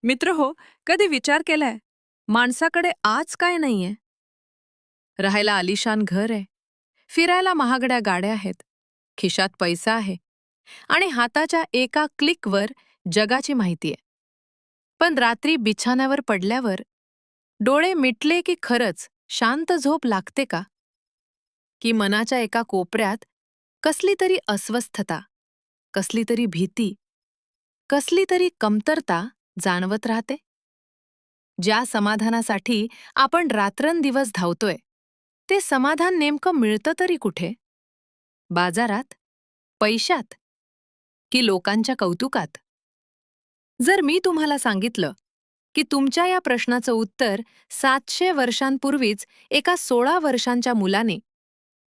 मित्र हो, कधी विचार केलाय माणसाकडे आज काय नाहीये? राहायला आलिशान घर आहे, फिरायला महागड्या गाड्या आहेत, खिशात पैसा आहे आणि हाताच्या एका क्लिकवर जगाची माहिती आहे. पण रात्री बिछाण्यावर पडल्यावर डोळे मिटले की खरंच शांत झोप लागते का? की मनाच्या एका कोपऱ्यात कसली तरी अस्वस्थता, कसली तरी भीती, कसली तरी कमतरता जाणवत राहते? ज्या समाधानासाठी आपण रात्रंदिवस धावतोय, ते समाधान नेमकं मिळतं तरी कुठे? बाजारात? पैशात? की लोकांच्या कौतुकात? जर मी तुम्हाला सांगितलं की तुमच्या या प्रश्नाचं उत्तर 700 वर्षांपूर्वीच एका 16 वर्षांच्या मुलाने,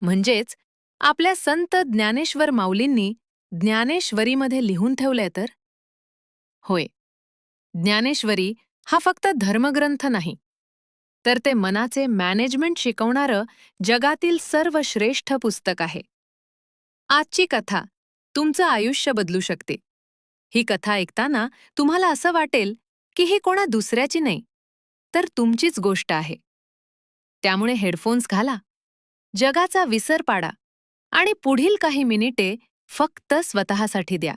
म्हणजेच आपल्या संत ज्ञानेश्वर माऊलींनी ज्ञानेश्वरीमध्ये लिहून ठेवलंय तर? होय, ज्ञानेश्वरी हा फक्त धर्मग्रंथ नाही, तर ते मनाचे मॅनेजमेंट शिकवणारं जगातील सर्वश्रेष्ठ पुस्तक आहे. आजची कथा तुमचं आयुष्य बदलू शकते. ही कथा ऐकताना तुम्हाला असं वाटेल की ही कोणा दुसऱ्याची नाही, तर तुमचीच गोष्ट आहे. त्यामुळे हेडफोन्स घाला, जगाचा विसर पाडा आणि पुढील काही मिनिटे फक्त स्वतःसाठी द्या.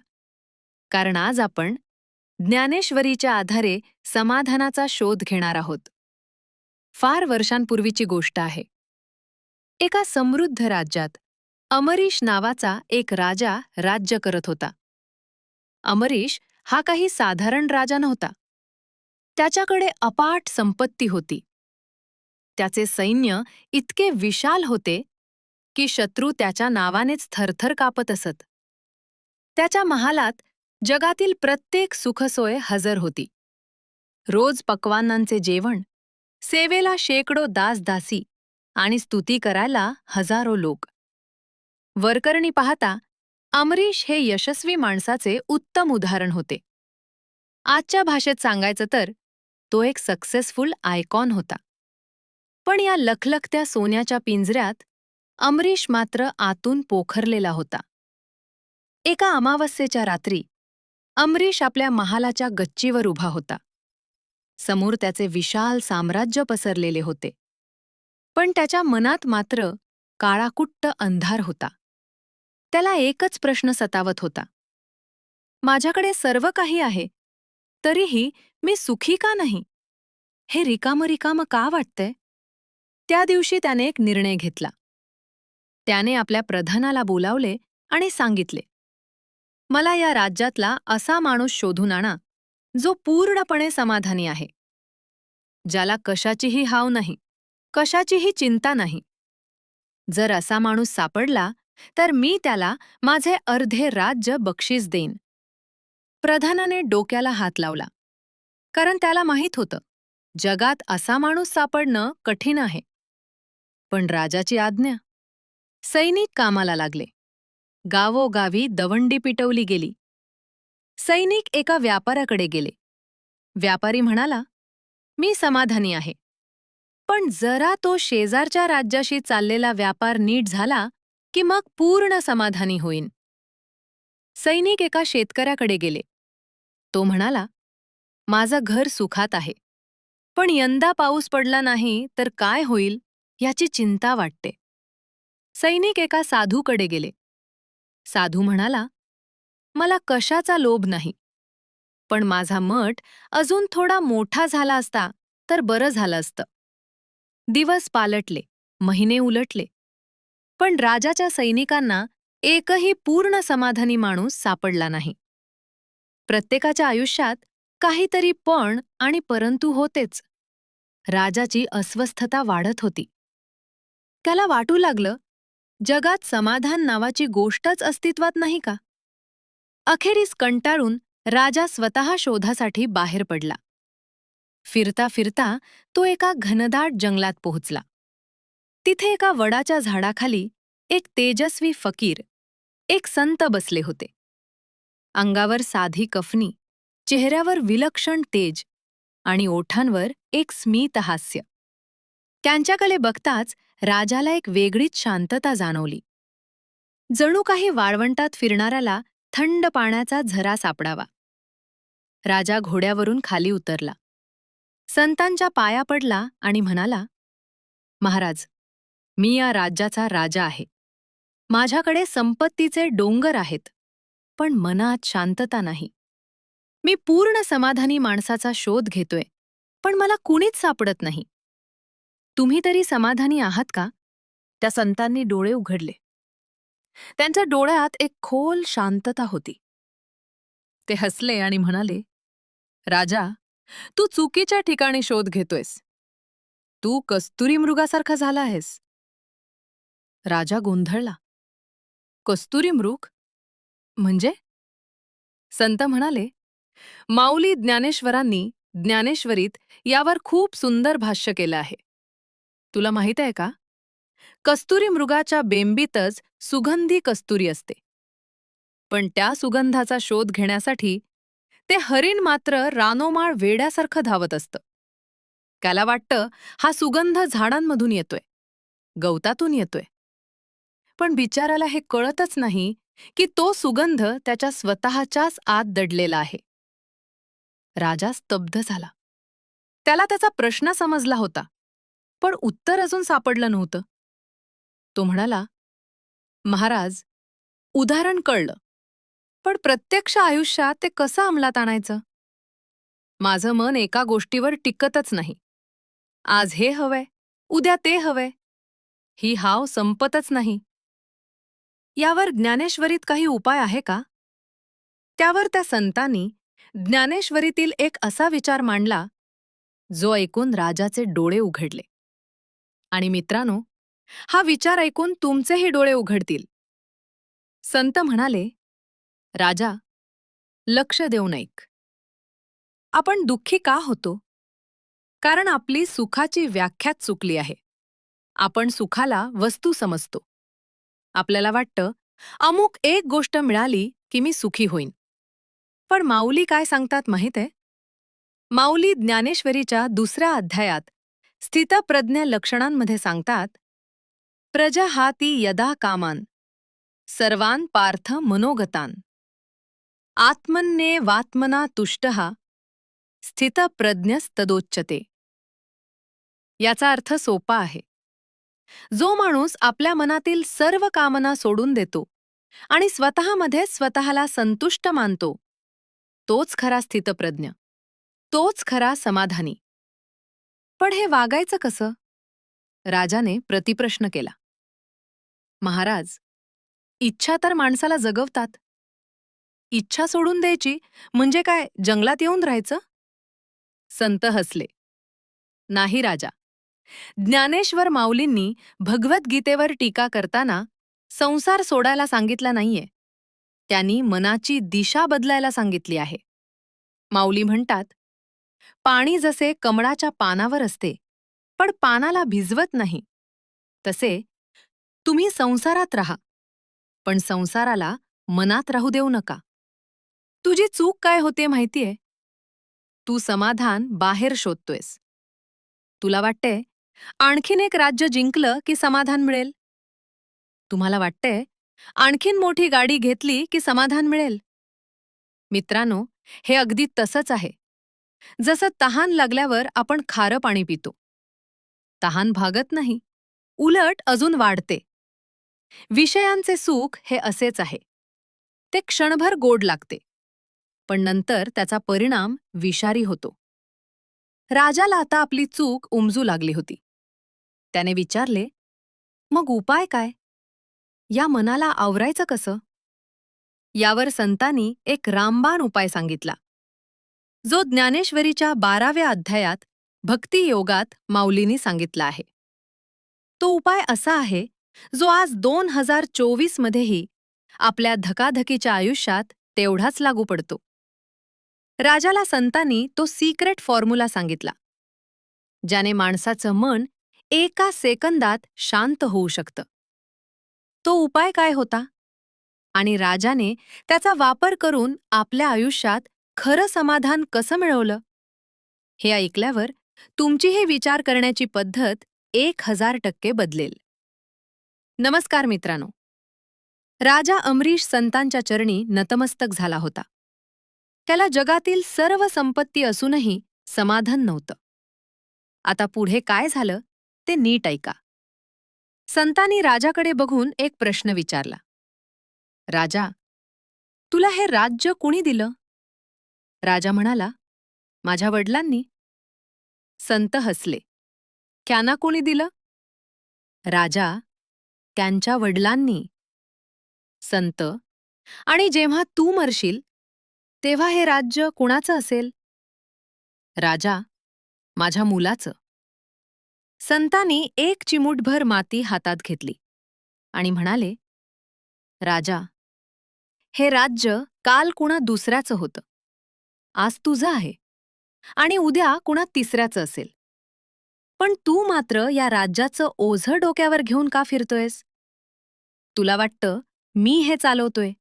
कारण आज आपण ज्ञानेश्वरीच्या आधारे समाधानाचा शोध घेणार आहोत. फार वर्षांपूर्वीची गोष्ट आहे. एका समृद्ध राज्यात अमरीश नावाचा एक राजा राज्य करत होता. अमरीश हा काही साधारण राजा नव्हता. त्याच्याकडे अफाट संपत्ती होती. त्याचे सैन्य इतके विशाल होते की शत्रू त्याच्या नावानेच थरथर कापत असत. त्याच्या महालात जगातील प्रत्येक सुखसोय हजर होती. रोज पक्वान्नांचे जेवण, सेवेला शेकडो दासदासी आणि स्तुती करायला हजारो लोक. वरकरणी पाहता अमरीश हे यशस्वी माणसाचे उत्तम उदाहरण होते. आजच्या भाषेत सांगायचं तर तो एक सक्सेसफुल आयकॉन होता. पण या लखलखत्या सोन्याच्या पिंजऱ्यात अमरीश मात्र आतून पोखरलेला होता. एका अमावस्येच्या रात्री अमरीश आपल्या महालाच्या गच्चीवर उभा होता. समोर त्याचे विशाल साम्राज्य पसरलेले होते. पण त्याच्या मनात मात्र काळाकुट्ट अंधार होता. त्याला एकच प्रश्न सतावत होता. माझ्याकडे सर्व काही आहे, तरीही मी सुखी का नाही? हे रिकामं रिकामं का वाटतंय? त्या दिवशी त्याने एक निर्णय घेतला. त्याने आपल्या प्रधानाला बोलावले आणि सांगितले, मला या राज्यातला असा माणूस शोधून आणा जो पूर्णपणे समाधानी आहे, ज्याला कशाचीही हाव नाही, कशाचीही चिंता नाही. जर असा माणूस सापडला तर मी त्याला माझे अर्धे राज्य बक्षीस देईन. प्रधानाने डोक्याला हात लावला, कारण त्याला माहीत होतं जगात असा माणूस सापडणं कठीण आहे. पण राजाची आज्ञा. सैनिक कामाला लागले. गावोगावी दवंडी पिटवली गेली. सैनिक एका व्यापाऱ्याकडे गेले. व्यापारी म्हणाला, मी समाधानी आहे. पण जरा तो शेजारच्या राज्याशी चाललेला व्यापार नीट झाला की मग पूर्ण समाधानी होईन. सैनिक एका शेतकऱ्याकडे गेले. तो म्हणाला, माझं घर सुखात आहे. पण यंदा पाऊस पडला नाही तर काय होईल याची चिंता वाटते. सैनिक एका साधूकडे गेले. साधू म्हणाला, मला कशाचा लोभ नाही. पण माझा मठ अजून थोडा मोठा झाला असता तर बरं झालं असतं. दिवस पालटले, महिने उलटले. पण राजाच्या सैनिकांना एकही पूर्ण समाधानी माणूस सापडला नाही. प्रत्येकाच्या आयुष्यात काहीतरी पण आणि परंतु होतेच. राजाची अस्वस्थता वाढत होती. त्याला वाटू लागलं, जगात समाधान नावाची गोष्टच अस्तित्वात नाही का? अखेरीस कंटाळून राजा स्वतः शोधासाठी बाहेर पडला. फिरता फिरता तो एका घनदाट जंगलात पोहोचला. तिथे एका वडाच्या झाडाखाली एक तेजस्वी फकीर, एक संत बसले होते. अंगावर साधी कफनी, चेहऱ्यावर विलक्षण तेज आणि ओठांवर एक स्मित हास्य. त्यांच्याकडे बघताच राजाला एक वेगळीच शांतता जाणवली. जणू काही वाळवंटात फिरणाऱ्याला थंड पाण्याचा झरा सापडावा. राजा घोड्यावरून खाली उतरला. संतांच्या पाया पडला आणि म्हणाला, महाराज, मी या राज्याचा राजा आहे. माझ्याकडे संपत्तीचे डोंगर आहेत, पण मनात शांतता नाही. मी पूर्ण समाधानी माणसाचा शोध घेतोय, पण मला कुणीच सापडत नाही. तुम्ही तरी समाधानी आहात का? त्या संतांनी डोळे उघडले. त्यांच्या डोळ्यात एक खोल शांतता होती. ते हसले आणि म्हणाले, राजा, तू चुकीच्या ठिकाणी शोध घेतोयस. तू कस्तुरी मृगासारखा झाला आहेस. राजा गोंधळला. कस्तुरी मृग म्हणजे? संत म्हणाले, माऊली ज्ञानेश्वरांनी ज्ञानेश्वरीत यावर खूप सुंदर भाष्य केलं आहे. तुला माहित आहे का? कस्तुरी मृगाच्या बेंबीतच सुगंधी कस्तुरी असते. पण त्या सुगंधाचा शोध घेण्यासाठी ते हरिण मात्र रानोमाळ वेड्यासारखं धावत असतं. त्याला वाटतं हा सुगंध झाडांमधून येतोय, गवतातून येतोय. पण बिचाराला हे कळतच नाही की तो सुगंध त्याच्या स्वतःच्याच आत दडलेला आहे. राजा स्तब्ध झाला. त्याला त्याचा प्रश्न समजला होता, पण उत्तर अजून सापडलं नव्हतं. तो म्हणाला, महाराज, उदाहरण कळलं, पण प्रत्यक्ष आयुष्यात ते कसं अंमलात आणायचं? माझं मन एका गोष्टीवर टिकतच नाही. आज हे हवंय, उद्या ते हवंय. ही हाव संपतच नाही. यावर ज्ञानेश्वरीत काही उपाय आहे का? त्यावर त्या संतांनी ज्ञानेश्वरीतील एक असा विचार मांडला, जो ऐकून राजाचे डोळे उघडले. आणि मित्रांनो, हा विचार ऐकून तुमचेही डोळे उघडतील. संत म्हणाले, राजा, लक्ष देऊन ऐक. आपण दुःखी का होतो? कारण आपली सुखाची व्याख्याच चुकली आहे. आपण सुखाला वस्तू समजतो. आपल्याला वाटतं, अमुक एक गोष्ट मिळाली की मी सुखी होईन. पण माऊली काय सांगतात माहीत आहे? माऊली ज्ञानेश्वरीच्या दुसऱ्या अध्यायात स्थितप्रज्ञ लक्षणांमध्ये सांगतात, प्रजहाती यदा कामान सर्वान पार्थ मनोगतान आत्मन्येवात्मना तुष्टः स्थितप्रज्ञस्तदोच्यते. याचा अर्थ सोपा आहे. जो माणूस आपल्या मनातील सर्व कामना सोडून देतो आणि स्वतःमध्ये स्वतःला संतुष्ट मानतो, तोच खरा स्थितप्रज्ञ, तोच खरा समाधानी. पण हे वागायचं कसं? राजाने प्रतिप्रश्न केला. महाराज, इच्छा तर माणसाला जगवतात. इच्छा सोडून द्यायची म्हणजे काय जंगलात येऊन राहायचं? संत हसले. नाही राजा, ज्ञानेश्वर माऊलींनी भगवद्गीतेवर टीका करताना संसार सोडायला सांगितला नाहीये. त्यांनी मनाची दिशा बदलायला सांगितली आहे. माऊली म्हणतात, पाणी जसे कमळाच्या पानावर असते, पण पानाला भिजवत नाही, तसे तुम्ही संसारात राहा, पण संसाराला मनात राहू देऊ नका. तुझी चूक काय होते माहितीये? तू समाधान बाहेर शोधतोयस. तुला वाटते आणखीन एक राज्य जिंकलं की समाधान मिळेल. तुम्हाला वाटते आणखीन मोठी गाडी घेतली की समाधान मिळेल. मित्रांनो, हे अगदी तसंच आहे. जसं तहान लागल्यावर आपण खारं पाणी पितो. तहान भागत नाही, उलट अजून वाढते. विषयांचे सुख हे असेच आहे. ते क्षणभर गोड लागते, पण नंतर त्याचा परिणाम विषारी होतो. राजाला आता आपली चूक उमजू लागली होती. त्याने विचारले, मग उपाय काय? या मनाला आवरायचं कसं? यावर संतांनी एक रामबाण उपाय सांगितला, जो ज्ञानेश्वरीच्या 12व्या अध्यायात भक्तियोगात माऊलींनी सांगितला आहे. तो उपाय असा आहे, जो आज 2024 मध्येही आपल्या धकाधकीच्या आयुष्यात तेवढाच लागू पडतो. राजाला संतांनी तो सिक्रेट फॉर्म्युला सांगितला, ज्याने माणसाचं मन एका सेकंदात शांत होऊ शकतं. तो उपाय काय होता? आणि राजाने त्याचा वापर करून आपल्या आयुष्यात खरं समाधान कसं मिळवलं? हे ऐकल्यावर तुमचीही विचार करण्याची पद्धत 1000% बदलेल. नमस्कार मित्रांनो. राजा अमरीश संतांच्या चरणी नतमस्तक झाला होता. त्याला जगातील सर्व संपत्ती असूनही समाधान नव्हतं. आता पुढे काय झालं ते नीट ऐका. संतांनी राजाकडे बघून एक प्रश्न विचारला. राजा, तुला हे राज्य कुणी दिलं? राजा म्हणाला, माझ्या वडिलांनी. संत हसले. त्यांना कोणी दिलं? राजा, त्यांच्या वडिलांनी. संत, आणि जेव्हा तू मरशील तेव्हा हे राज्य कुणाचं असेल? राजा, माझ्या मुलाचं. संतांनी एक चिमूटभर माती हातात घेतली आणि म्हणाले, राजा, हे राज्य काल कुणा दुसऱ्याचं होतं, आज तुझं आहे आणि उद्या कुणा तिसऱ्याचं असेल. पण तू मात्र या राज्याचं ओझं डोक्यावर घेऊन का फिरतोयस? तुला वाटतं मी हे चालवतोय,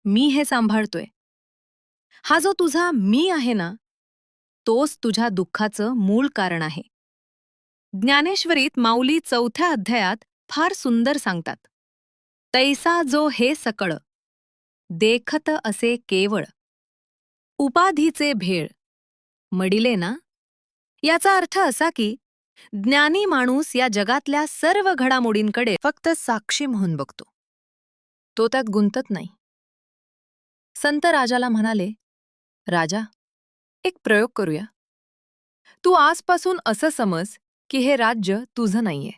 मी हे सांभाळतोय. हा जो तुझा मी आहे ना, तोच तुझ्या दुःखाचं मूळ कारण आहे. ज्ञानेश्वरीत माऊली 4थ्या अध्यायात फार सुंदर सांगतात. तैसा जो हे सकळ, देखत असे केवळ, उपाधीचे भेळ, मडिले ना? याचा अर्थ असा की ज्ञानी माणूस या जगातल्या सर्व घडामोडींकडे फक्त साक्षी म्हणून बघतो. तो त्यात गुंतत नाही. संत राजाला म्हणाले, राजा, एक प्रयोग करूया. तू आजपासून असं समज की हे राज्य तुझं नाहीये.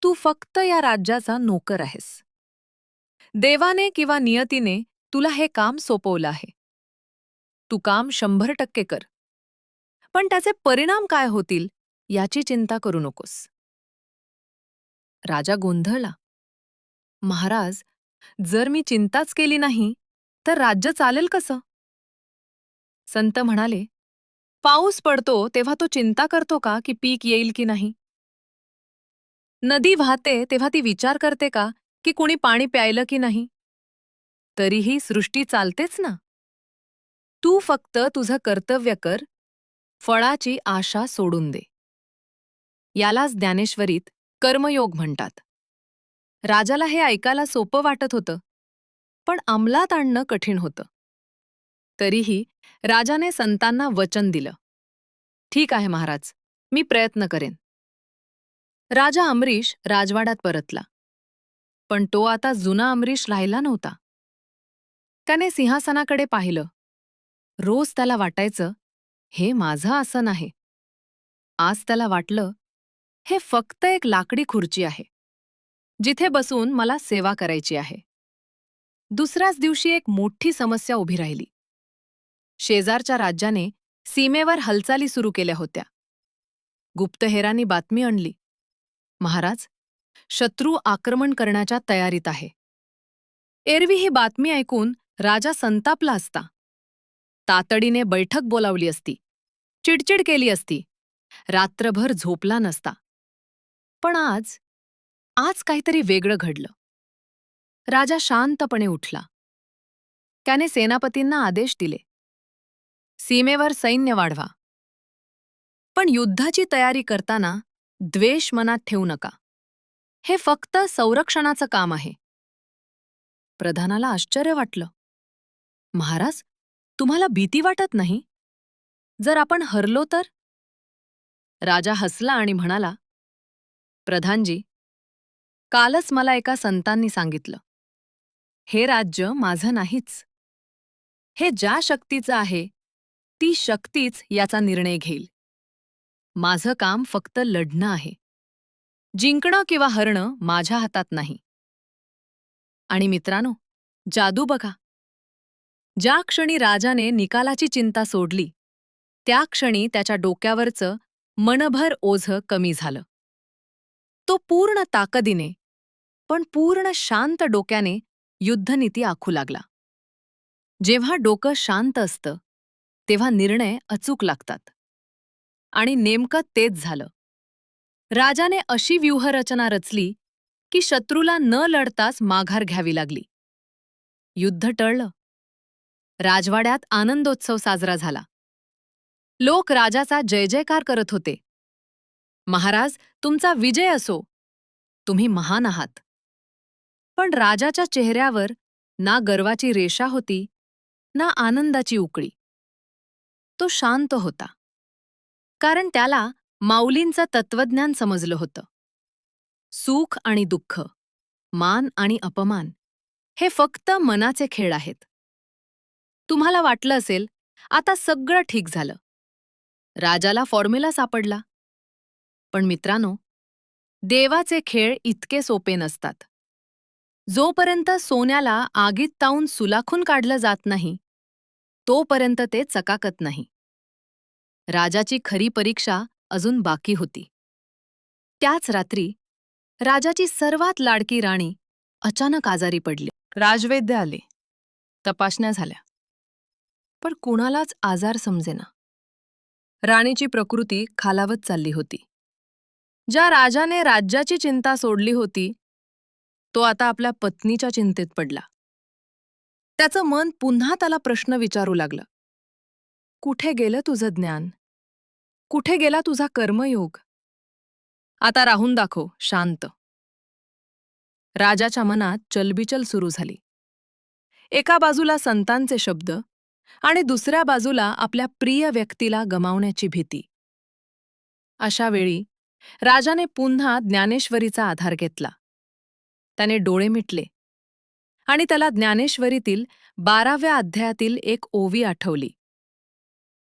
तू फक्त या राज्याचा नोकर आहेस. देवाने किंवा नियतीने तुला हे काम सोपवलं आहे. तू काम 100% कर. पण त्याचे परिणाम काय होतील याची चिंता करू नकोस. राजा गोंधळला. महाराज, जर मी चिंताच केली नाही तर राज्य चालेल कसं? संत म्हणाले, पाऊस पडतो तेव्हा तो चिंता करतो का की पीक येईल की नाही? नदी वाहते तेव्हा ती विचार करते का की कुणी पाणी प्यायलं की नाही? तरीही सृष्टी चालतेच ना. तू फक्त तुझं कर्तव्य कर, फळाची आशा सोडून दे. यालाच ज्ञानेश्वरीत कर्मयोग म्हणतात. राजाला हे ऐकायला सोपं वाटत होतं, पण अंमलात आणणं कठीण होतं. तरीही राजाने संतांना वचन दिलं. ठीक आहे महाराज, मी प्रयत्न करेन. राजा अमरीश राजवाड्यात परतला. पण तो आता जुना अमरीश राहिला नव्हता. त्याने सिंहासनाकडे पाहिलं. रोज त्याला वाटायचं, हे माझं आसन आहे. आज त्याला वाटलं, हे फक्त एक लाकडी खुर्ची आहे, जिथे बसून मला सेवा करायची आहे. दुसऱ्याच दिवशी एक मोठी समस्या उभी राहिली. शेजारच्या राज्याने सीमेवर हालचाली सुरू केल्या होत्या. गुप्तहेरांनी बातमी आणली, महाराज, शत्रू आक्रमण करण्याच्या तयारीत आहे. एरवी ही बातमी ऐकून राजा संतापला असता. तातडीने बैठक बोलावली असती, चिडचिड केली असती, रात्रभर झोपला नसता. पण आज काहीतरी वेगळं घडलं. राजा शांतपणे उठला. त्याने सेनापतींना आदेश दिले, सीमेवर सैन्य वाढवा. पण युद्धाची तयारी करताना द्वेष मनात ठेवू नका. हे फक्त संरक्षणाचं काम आहे. प्रधानाला आश्चर्य वाटलं. महाराज, तुम्हाला भीती वाटत नाही? जर आपण हरलो तर? राजा हसला आणि म्हणाला, प्रधानजी, कालच मला एका संतांनी सांगितलं, हे राज्य माझं नाहीच. हे ज्या शक्तीचं आहे, ती शक्तीच याचा निर्णय घेईल. माझं काम फक्त लढणं आहे. जिंकणं किंवा हरणं माझ्या हातात नाही. आणि मित्रांनो, जादू बघा. ज्या क्षणी राजाने निकालाची चिंता सोडली, त्या क्षणी त्याच्या डोक्यावरचं मनभर ओझं कमी झालं. तो पूर्ण ताकदीने, पण पूर्ण शांत डोक्याने युद्धनीती आखू लागला. जेव्हा डोकं शांत असतं, तेव्हा निर्णय अचूक लागतात. आणि नेमकं तेच झालं. राजाने अशी व्यूहरचना रचली की शत्रूला न लढताच माघार घ्यावी लागली. युद्ध टळलं. राजवाड्यात आनंदोत्सव साजरा झाला. लोक राजाचा जय जयकार करत होते. महाराज, तुमचा विजय असो, तुम्ही महान आहात. पण राजाच्या चेहऱ्यावर ना गर्वाची रेषा होती, ना आनंदाची उकळी. तो शांत होता, कारण त्याला माऊलींचं तत्वज्ञान समजलं होतं. सुख आणि दुःख, मान आणि अपमान हे फक्त मनाचे खेळ आहेत. तुम्हाला वाटलं असेल, आता सगळं ठीक झालं. राजाला फॉर्म्युला सापडला. पण मित्रांनो, देवाचे खेळ इतके सोपे नसतात. जोपर्यंत सोन्याला आगीत तावून सुलाखून काढलं जात नाही, तोपर्यंत ते चकाकत नाही. राजाची खरी परीक्षा अजून बाकी होती. त्याच रात्री राजाची सर्वात लाडकी राणी अचानक आजारी पडली. राजवैद्य आले. तपासण्या झाल्या. पण कुणालाच आजार समजेना. राणीची प्रकृती खालावत चालली होती. ज्या राजाने राज्याची चिंता सोडली होती, तो आता आपल्या पत्नीच्या चिंतेत पडला. त्याचं मन पुन्हा त्याला प्रश्न विचारू लागलं. कुठे गेलं तुझं ज्ञान? कुठे गेला तुझा कर्मयोग? आता राहून दाखव शांत. राजाच्या मनात चलबिचल सुरू झाली. एका बाजूला संतांचे शब्द आणि दुसऱ्या बाजूला आपल्या प्रिय व्यक्तीला गमावण्याची भीती. अशा वेळी राजाने पुन्हा ज्ञानेश्वरीचा आधार घेतला. त्याने डोळे मिटले आणि त्याला ज्ञानेश्वरीतील 12व्या अध्यायातील एक ओवी आठवली.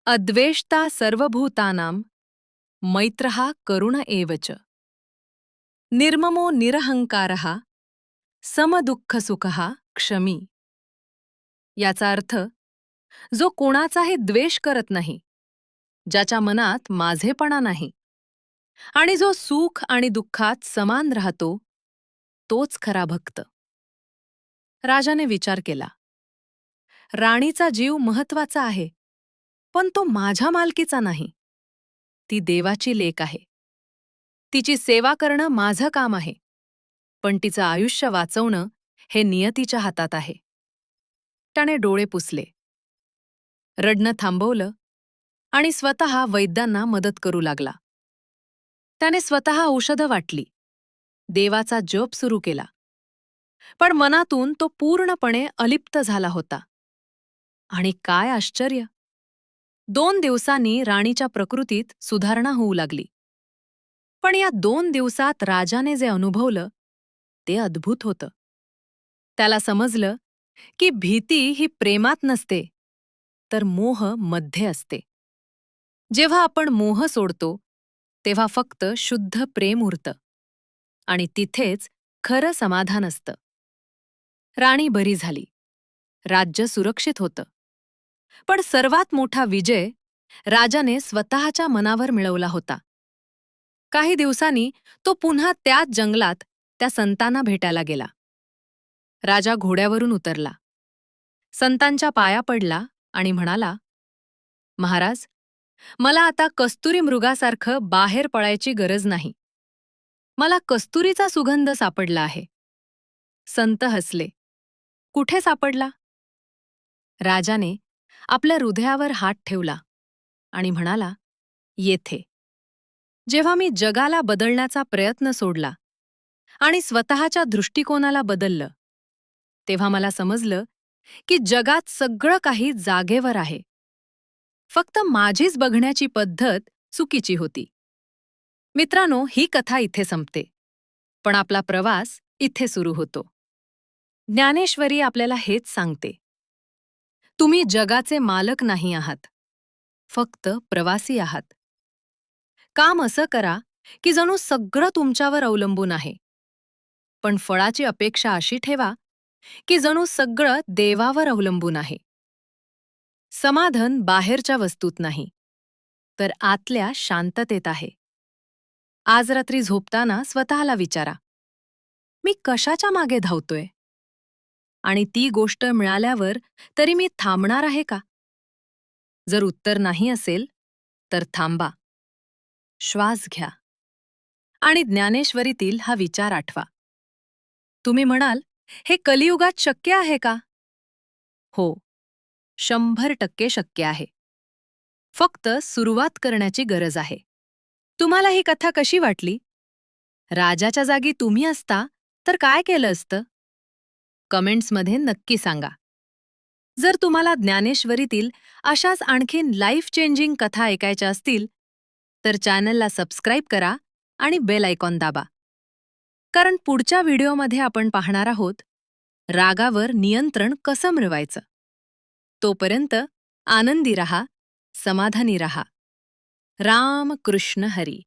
अद्वेष्टा सर्वभूतानां मैत्रहा करुण एवच. निर्ममो निरहंकारः समदुःखसुखः क्षमी. याचा अर्थ, जो कोणाचाही द्वेष करत नाही, ज्याच्या मनात माझेपणा नाही आणि जो सुख आणि दुःखात समान राहतो, तोच खरा भक्त. राजाने विचार केला, राणीचा जीव महत्वाचा आहे, पण तो माझ्या मालकीचा नाही. ती देवाची लेक आहे. तिची सेवा करणं माझं काम आहे, पण तिचं आयुष्य वाचवणं हे नियतीच्या हातात आहे. त्याने डोळे पुसले, रडणं थांबवलं आणि स्वतः वैद्यांना मदत करू लागला. त्याने स्वतः औषधं वाटली, देवाचा जप सुरू केला. पण मनातून तो पूर्णपणे अलिप्त झाला होता. आणि काय आश्चर्य! 2 दिवसांनी राणीच्या प्रकृतीत सुधारणा होऊ लागली. पण या 2 दिवसात राजाने जे अनुभवलं, ते अद्भुत होतं. त्याला समजलं की भीती ही प्रेमात नसते, तर मोह मध्ये असते. जेव्हा आपण मोह सोडतो, तेव्हा फक्त शुद्ध प्रेम उरतं आणि तिथेच खरं समाधान असतं. राणी बरी झाली. राज्य सुरक्षित होतं. पण सर्वात मोठा विजय राजाने स्वतःच्या मनावर मिळवला होता. काही दिवसांनी तो पुन्हा त्याच जंगलात त्या संतांना भेटायला गेला. राजा घोड्यावरून उतरला, संतांच्या पाया पडला आणि म्हणाला, महाराज, मला आता कस्तुरी मृगासारखं बाहेर पळायची गरज नाही. मला कस्तुरीचा सुगंध सापडला आहे. संत हसले. कुठे सापडला? राजाने आपल्या हृदयावर हात ठेवला आणि म्हणाला, येथे. जेव्हा मी जगाला बदलण्याचा प्रयत्न सोडला आणि स्वतःच्या दृष्टिकोनाला बदललं, तेव्हा मला समजलं की जगात सगळं काही जागेवर आहे. फक्त माझीच बघण्याची पद्धत चुकीची होती. मित्रांनो, ही कथा इथे संपते, पण आपला प्रवास इथे सुरू होतो. ज्ञानेश्वरी आपल्याला हेच सांगते, तुम्ही जगाचे मालक नाही आहात, फक्त प्रवासी आहात. काम असं करा की जणू सगळं तुमच्यावर अवलंबून आहे, पण फळाची अपेक्षा अशी ठेवा की जणू सगळं देवावर अवलंबून आहे. समाधान बाहेरच्या वस्तूत नाही, तर आतल्या शांततेत आहे. आज रात्री झोपताना स्वतःला विचारा, मी कशाच्या मागे धावतोय? आणि ती गोष्ट मिळाल्यावर तरी मी थांबणार आहे का? जर उत्तर नाही असेल, तर थांबा, श्वास घ्या आणि ज्ञानेश्वरीतील हा विचार आठवा. तुम्ही म्हणाल, हे कलियुगात शक्य आहे का? हो, 100% शक्य आहे. फक्त सुरुवात करण्याची गरज आहे. तुम्हाला ही कथा कशी वाटली? राजाच्या जागी तुम्ही असता तर काय केलं असतं? कमेंट्समध्ये नक्की सांगा. जर तुम्हाला ज्ञानेश्वरीतील अशाच आणखीन लाईफ चेंजिंग कथा ऐकायच्या असतील तर चॅनलला सबस्क्राईब करा आणि बेल आयकॉन दाबा. कारण पुढच्या व्हिडिओमध्ये आपण पाहणार आहोत रागावर नियंत्रण कसं मिळवायचं. तोपर्यंत आनंदी रहा, समाधानी रहा. राम कृष्ण हरी.